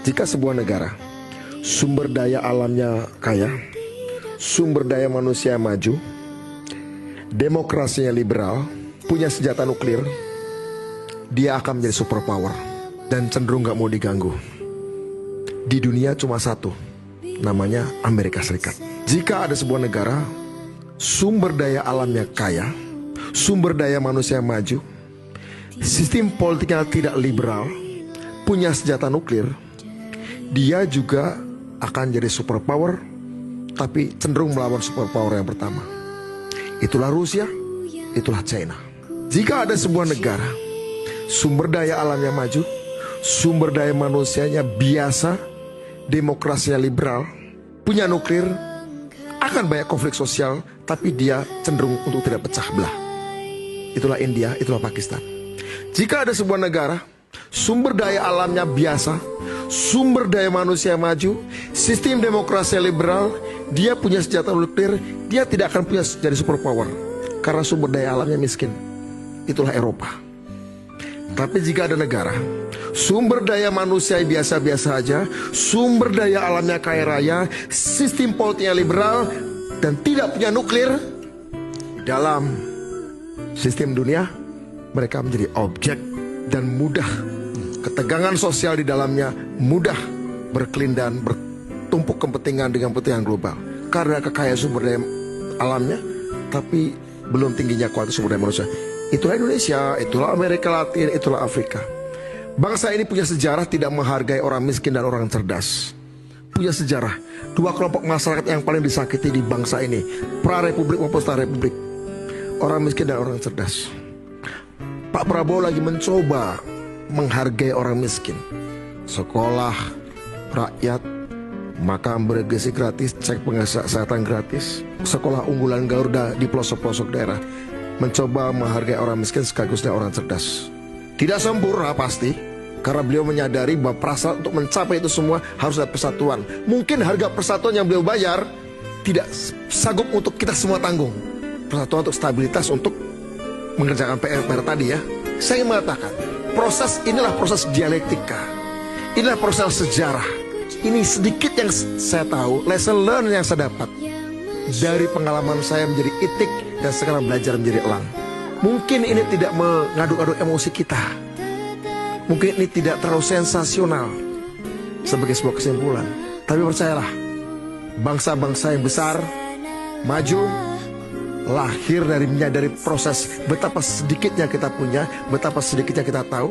Jika sebuah negara sumber daya alamnya kaya, sumber daya manusia maju, demokrasinya liberal, punya senjata nuklir, dia akan menjadi superpower dan cenderung gak mau diganggu. Di dunia cuma satu, namanya Amerika Serikat. Jika ada sebuah negara sumber daya alamnya kaya, sumber daya manusia maju, sistem politiknya tidak liberal, punya senjata nuklir, dia juga akan jadi superpower, tapi cenderung melawan superpower yang pertama. Itulah Rusia, itulah China. Jika ada sebuah negara sumber daya alamnya maju, sumber daya manusianya biasa, demokrasinya liberal, punya nuklir, akan banyak konflik sosial, tapi dia cenderung untuk tidak pecah belah. Itulah India, itulah Pakistan. Jika ada sebuah negara sumber daya alamnya biasa, sumber daya manusia maju, sistem demokrasi liberal, dia punya senjata nuklir, dia tidak akan punya jadi superpower karena sumber daya alamnya miskin. Itulah Eropa. Tapi jika ada negara sumber daya manusia biasa-biasa aja, sumber daya alamnya kaya raya, sistem politiknya liberal, dan tidak punya nuklir, dalam sistem dunia mereka menjadi objek dan mudah, ketegangan sosial di dalamnya mudah berkelindan, bertumpuk kepentingan dengan kepentingan global karena kekayaan sumber daya alamnya, tapi belum tingginya kualitas sumber daya manusia. Itulah Indonesia, itulah Amerika Latin, itulah Afrika. Bangsa ini punya sejarah tidak menghargai orang miskin dan orang cerdas. Punya sejarah dua kelompok masyarakat yang paling disakiti di bangsa ini, pra-republik maupun setelah-republik, orang miskin dan orang cerdas. Pak Prabowo lagi mencoba menghargai orang miskin. Sekolah rakyat, makam bergizi gratis, cek kesehatan gratis, sekolah unggulan Garuda di pelosok-pelosok daerah. Mencoba menghargai orang miskin sekaligus dengan orang cerdas. Tidak sempurna pasti, karena beliau menyadari bahwa prasyarat untuk mencapai itu semua harus ada persatuan. Mungkin harga persatuan yang beliau bayar tidak sanggup untuk kita semua tanggung. Persatuan untuk stabilitas, untuk mengerjakan PR tadi ya. Saya ingin mengatakan, inilah proses dialektika, inilah proses sejarah. Ini sedikit yang saya tahu, lesson learn yang saya dapat dari pengalaman saya menjadi itik dan sekarang belajar menjadi elang. Mungkin ini tidak mengaduk-aduk emosi kita, mungkin ini tidak terlalu sensasional sebagai sebuah kesimpulan, tapi percayalah, bangsa-bangsa yang besar maju lahir dari menyadari proses betapa sedikitnya kita punya, betapa sedikitnya kita tahu.